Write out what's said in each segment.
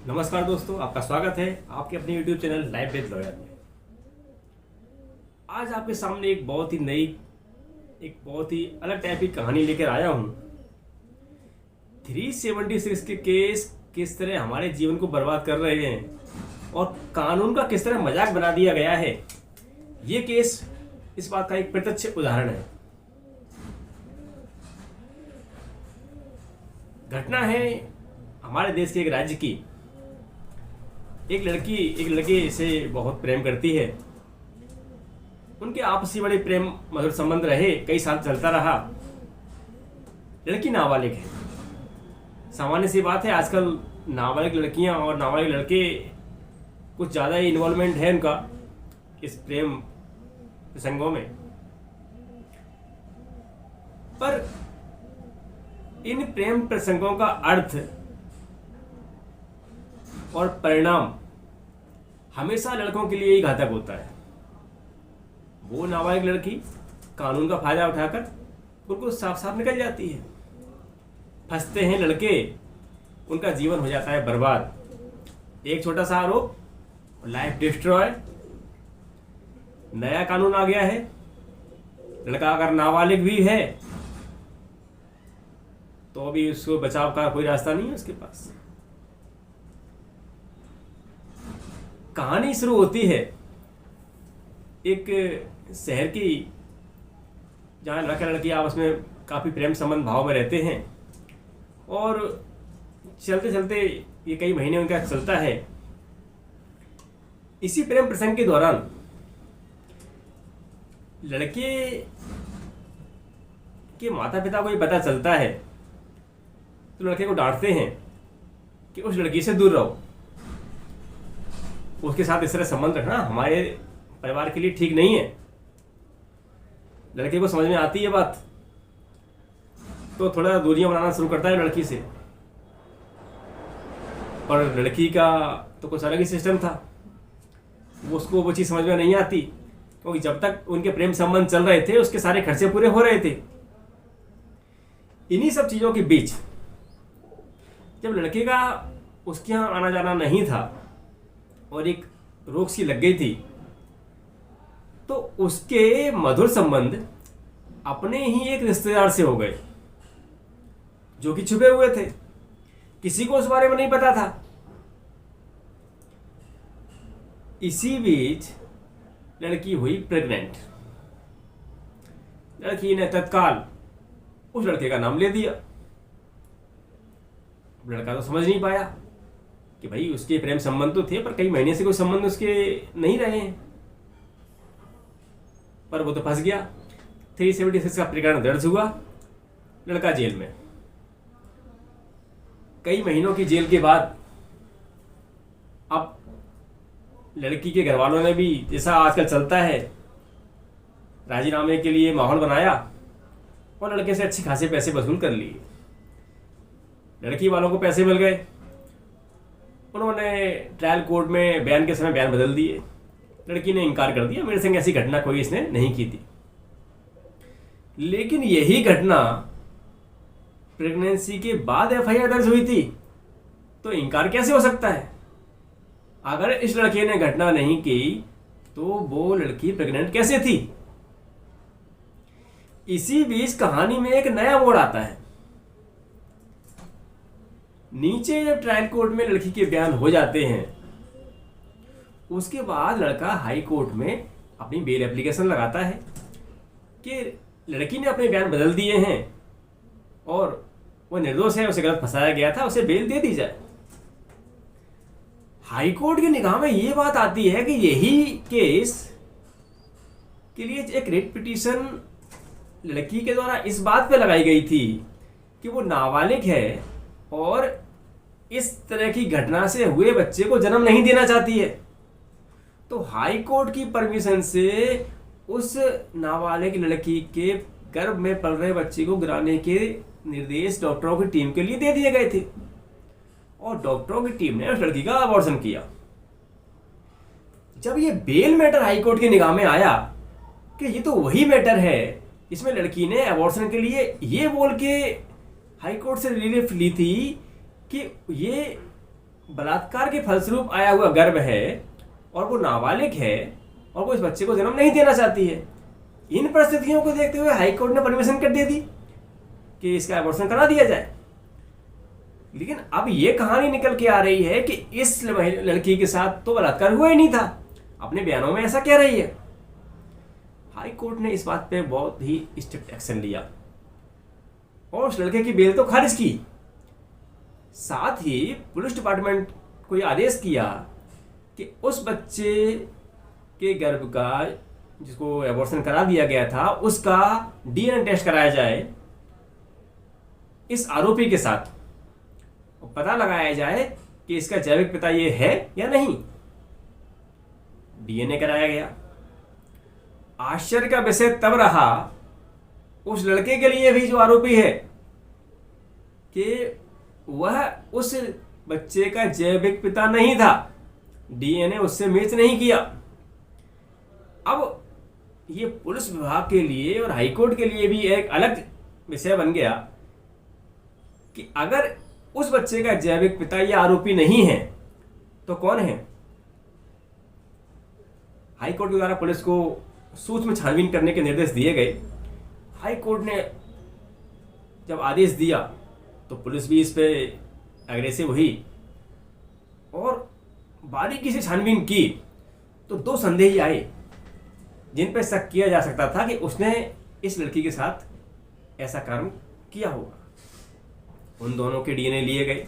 नमस्कार दोस्तों, आपका स्वागत है आपके अपने YouTube channel life with lawyer में। आज आपके सामने एक बहुत ही अलग टाइप की कहानी लेकर आया हूँ। 376 के केस किस तरह हमारे जीवन को बर्बाद कर रहे हैं और कानून का किस तरह मजाक बना दिया गया है, ये केस इस बात का एक प्रत्यक्ष उदाहरण है। घटना है हमारे देश के एक राज्य की। एक लड़की एक लड़के से बहुत प्रेम करती है। उनके आपसी बड़े प्रेम मधुर संबंध रहे, कई साल चलता रहा। लड़की नाबालिग है। सामान्य सी बात है, आजकल नाबालिग लड़कियां और नाबालिग लड़के कुछ ज़्यादा ही इन्वॉल्वमेंट है उनका इस प्रेम प्रसंगों में। पर इन प्रेम प्रसंगों का अर्थ और परिणाम हमेशा लड़कों के लिए ही घातक होता है। वो नाबालिग लड़की कानून का फायदा उठाकर उनको साफ साफ निकल जाती है। फंसते हैं लड़के, उनका जीवन हो जाता है बर्बाद। एक छोटा सा आरोप, लाइफ डिस्ट्रॉय। नया कानून आ गया है, लड़का अगर नाबालिग भी है तो अभी उसको बचाव का कोई रास्ता नहीं है उसके पास। कहानी शुरू होती है एक शहर की, जहाँ लड़का लड़की आपस में काफ़ी प्रेम संबंध भाव में रहते हैं और चलते चलते ये कई महीने उनका चलता है। इसी प्रेम प्रसंग के दौरान लड़के के माता पिता को ये पता चलता है तो लड़के को डांटते हैं कि उस लड़की से दूर रहो, उसके साथ इस तरह संबंध रखना हमारे परिवार के लिए ठीक नहीं है। लड़के को समझ में आती है बात, तो थोड़ा दूरियां बनाना शुरू करता है लड़की से। और लड़की का तो कुछ अलग ही सिस्टम था, उसको वो चीज़ समझ में नहीं आती, क्योंकि जब तक उनके प्रेम संबंध चल रहे थे उसके सारे खर्चे पूरे हो रहे थे। इन्हीं सब चीज़ों के बीच जब लड़के का उसके यहाँ आना जाना नहीं था और एक रोक सी लग गई थी, तो उसके मधुर संबंध अपने ही एक रिश्तेदार से हो गए जो कि छुपे हुए थे, किसी को उस बारे में नहीं पता था। इसी बीच लड़की हुई प्रेग्नेंट। लड़की ने तत्काल उस लड़के का नाम ले दिया। लड़का तो समझ नहीं पाया कि भाई उसके प्रेम संबंध तो थे, पर कई महीने से कोई संबंध उसके नहीं रहे हैं। पर वो तो फंस गया। 376 का प्रकरण दर्ज हुआ, लड़का जेल में। कई महीनों की जेल के बाद अब लड़की के घर वालों ने भी, जैसा आजकल चलता है, राजीनामे के लिए माहौल बनाया और लड़के से अच्छे खासे पैसे वसूल कर लिए। लड़की वालों को पैसे मिल गए, उन्होंने ट्रायल कोर्ट में बयान के समय बयान बदल दिए। लड़की ने इनकार कर दिया, मेरे संग ऐसी घटना कोई इसने नहीं की थी। लेकिन यही घटना प्रेगनेंसी के बाद एफआईआर दर्ज हुई थी, तो इनकार कैसे हो सकता है? अगर इस लड़के ने घटना नहीं की तो वो लड़की प्रेग्नेंट कैसे थी? इसी बीच कहानी में एक नया मोड़ आता है। नीचे जब ट्रायल कोर्ट में लड़की के बयान हो जाते हैं, उसके बाद लड़का हाई कोर्ट में अपनी बेल एप्लीकेशन लगाता है कि लड़की ने अपने बयान बदल दिए हैं और वो निर्दोष है, उसे गलत फंसाया गया था, उसे बेल दे दी जाए। हाई कोर्ट की निगाह में ये बात आती है कि यही केस के लिए एक रिट पिटीशन लड़की के द्वारा इस बात पे लगाई गई थी कि वो नाबालिग है और इस तरह की घटना से हुए बच्चे को जन्म नहीं देना चाहती है। तो हाई कोर्ट की परमिशन से उस नाबालिग लड़की के गर्भ में पल रहे बच्चे को गिराने के निर्देश डॉक्टरों की टीम के लिए दे दिए गए थे और डॉक्टरों की टीम ने उस लड़की का अबॉर्शन किया। जब ये बेल मैटर हाई कोर्ट की निगाह में आया कि ये तो वही मैटर है, इसमें लड़की ने अबॉर्शन के लिए ये बोल के हाई कोर्ट से रिलीफ ली थी कि ये बलात्कार के फलस्वरूप आया हुआ गर्भ है और वो नाबालिग है और वो इस बच्चे को जन्म नहीं देना चाहती है। इन परिस्थितियों को देखते हुए हाई कोर्ट ने परमिशन कर दे दी कि इसका एबॉर्शन करा दिया जाए। लेकिन अब ये कहानी निकल के आ रही है कि इस लड़की के साथ तो बलात्कार हुआ ही नहीं था, अपने बयानों में ऐसा कह रही है। हाई कोर्ट ने इस बात पे बहुत ही स्ट्रिक्ट एक्शन लिया और उस लड़के की बेल तो खारिज की। साथ ही पुलिस डिपार्टमेंट को यह आदेश किया कि उस बच्चे के गर्भ का जिसको एबॉर्शन करा दिया गया था उसका डीएनए टेस्ट कराया जाए इस आरोपी के साथ, पता लगाया जाए कि इसका जैविक पिता ये है या नहीं। डीएनए कराया गया। आश्चर्य का विषय तब रहा उस लड़के के लिए भी जो आरोपी है कि वह उस बच्चे का जैविक पिता नहीं था, डीएनए उससे मैच नहीं किया। अब ये पुलिस विभाग के लिए और हाईकोर्ट के लिए भी एक अलग विषय बन गया कि अगर उस बच्चे का जैविक पिता या आरोपी नहीं है तो कौन है। हाईकोर्ट के द्वारा पुलिस को सूक्ष्म छानबीन करने के निर्देश दिए गए। हाईकोर्ट ने जब आदेश दिया तो पुलिस भी इस पे एग्रेसिव हुई और बारीकी से छानबीन की तो दो संदेही आए जिन पर शक किया जा सकता था कि उसने इस लड़की के साथ ऐसा कर्म किया होगा। उन दोनों के डीएनए लिए गए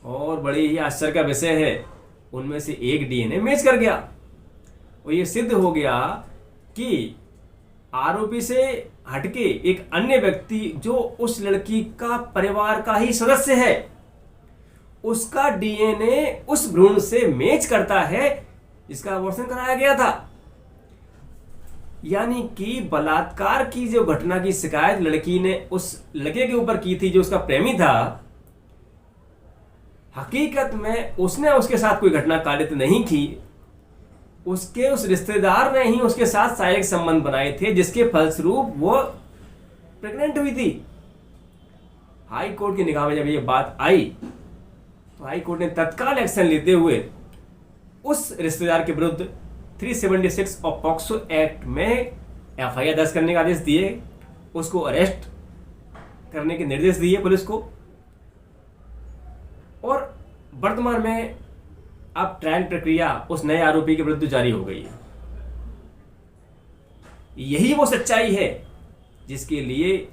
और बड़े ही आश्चर्य का विषय है, उनमें से एक डीएनए मैच कर गया और ये सिद्ध हो गया कि आरोपी से हटके एक अन्य व्यक्ति जो उस लड़की का परिवार का ही सदस्य है उसका डीएनए उस भ्रूण से मैच करता है जिसका अबॉर्शन कराया गया था। यानी कि बलात्कार की जो घटना की शिकायत लड़की ने उस लड़के के ऊपर की थी जो उसका प्रेमी था, हकीकत में उसने उसके साथ कोई घटना कारित नहीं की, उसके उस रिश्तेदार ने ही उसके साथ शारीरिक संबंध बनाए थे जिसके फलस्वरूप वो प्रेग्नेंट हुई थी। हाई कोर्ट की निगाह में जब ये बात आई तो हाई कोर्ट ने तत्काल एक्शन लेते हुए उस रिश्तेदार के विरुद्ध 376 ऑफ पॉक्सो एक्ट में एफआईआर दर्ज करने का आदेश दिए, उसको अरेस्ट करने के निर्देश दिए पुलिस को। और वर्तमान में अब ट्रायल प्रक्रिया उस नए आरोपी के विरुद्ध जारी हो गई है। यही वो सच्चाई है जिसके लिए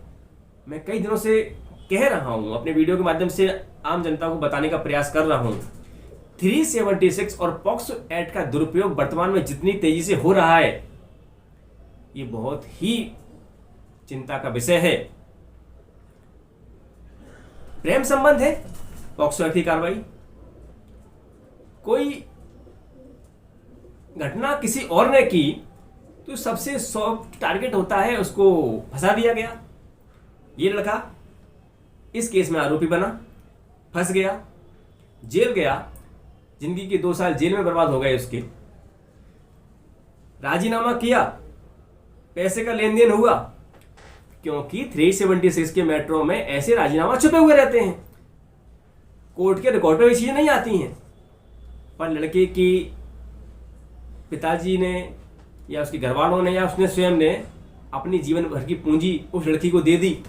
मैं कई दिनों से कह रहा हूं, अपने वीडियो के माध्यम से आम जनता को बताने का प्रयास कर रहा हूं। 376 और पॉक्सो एक्ट का दुरुपयोग वर्तमान में जितनी तेजी से हो रहा है ये बहुत ही चिंता का विषय है। प्रेम संबंध है, पॉक्सो एक्ट की कार्रवाई। कोई घटना किसी और ने की तो सबसे सॉफ्ट टारगेट होता है, उसको फंसा दिया गया। ये लड़का इस केस में आरोपी बना, फंस गया, जेल गया, जिंदगी के 2 साल जेल में बर्बाद हो गए उसके। राजीनामा किया, पैसे का लेन देन हुआ, क्योंकि 376 के मेट्रो में ऐसे राजीनामा छुपे हुए रहते हैं, कोर्ट के रिकॉर्ड पे ये चीजें नहीं आती हैं। पर लड़के की पिताजी ने या उसके घर वालों ने या उसने स्वयं ने अपनी जीवन भर की पूंजी उस लड़की को दे दी,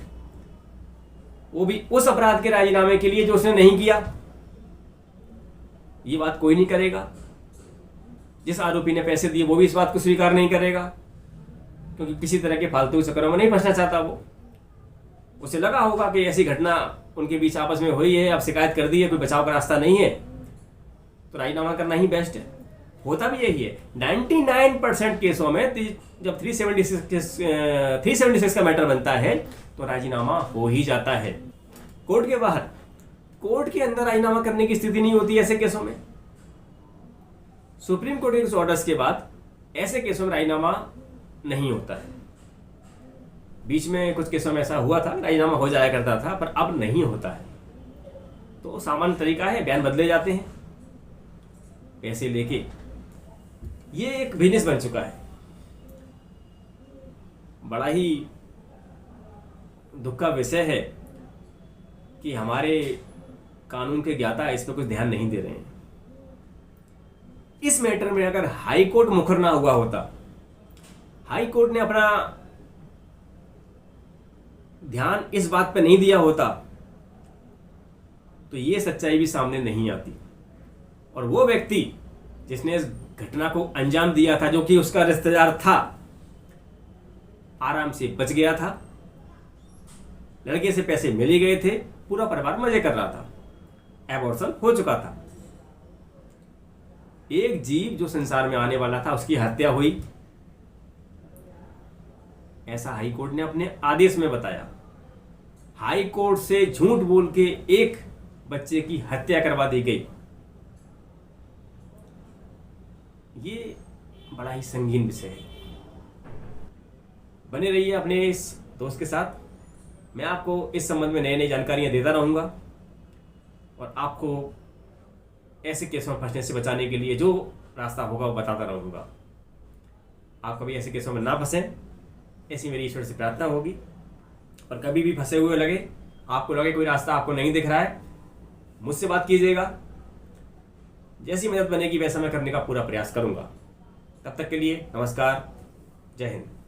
वो भी उस अपराध के राजीनामे के लिए जो उसने नहीं किया। ये बात कोई नहीं करेगा। जिस आरोपी ने पैसे दिए वो भी इस बात को स्वीकार नहीं करेगा, क्योंकि किसी तरह के फालतू चक्करों में नहीं फंसना चाहता। वो उसे लगा होगा कि ऐसी घटना उनके बीच आपस में हुई है, अब शिकायत कर दी है, कोई बचाव का रास्ता नहीं है, तो राजीनामा करना ही बेस्ट है। होता भी यही है 99% केसों में। जब 376 का मैटर बनता है तो राजीनामा हो ही जाता है। कोर्ट के बाहर, कोर्ट के अंदर राजीनामा करने की स्थिति नहीं होती ऐसे केसों में। सुप्रीम कोर्ट के ऑर्डर्स के बाद ऐसे केसों में राजीनामा नहीं होता है। बीच में कुछ केसों में ऐसा हुआ था, राजीनामा हो जाया करता था, पर अब नहीं होता है। तो सामान्य तरीका है, बयान बदले जाते हैं पैसे लेके। ये एक बिजनेस बन चुका है। बड़ा ही दुख का विषय है कि हमारे कानून के ज्ञाता इस पर कुछ ध्यान नहीं दे रहे हैं। इस मैटर में अगर हाई कोर्ट मुखर ना हुआ होता, हाई कोर्ट ने अपना ध्यान इस बात पे नहीं दिया होता, तो ये सच्चाई भी सामने नहीं आती। और वो व्यक्ति जिसने इस घटना को अंजाम दिया था, जो कि उसका रिश्तेदार था, आराम से बच गया था। लड़के से पैसे मिल ही गए थे, पूरा परिवार मजे कर रहा था, एबॉर्शन हो चुका था। एक जीव जो संसार में आने वाला था, उसकी हत्या हुई, ऐसा हाई कोर्ट ने अपने आदेश में बताया। हाई कोर्ट से झूठ बोल के एक बच्चे की हत्या करवा दी गई। ये बड़ा ही संगीन विषय है। बने रहिए अपने इस दोस्त के साथ। मैं आपको इस संबंध में नई नई जानकारियां देता रहूंगा और आपको ऐसे केसों में फंसने से बचाने के लिए जो रास्ता होगा वो बताता रहूंगा। आप कभी ऐसे केसों में ना फंसें, ऐसी मेरी ईश्वर से प्रार्थना होगी। और कभी भी फंसे हुए लगे, आपको लगे कोई रास्ता आपको नहीं दिख रहा है, मुझसे बात कीजिएगा। जैसी मदद बनेगी वैसा मैं करने का पूरा प्रयास करूंगा। तब तक के लिए नमस्कार, जय हिंद।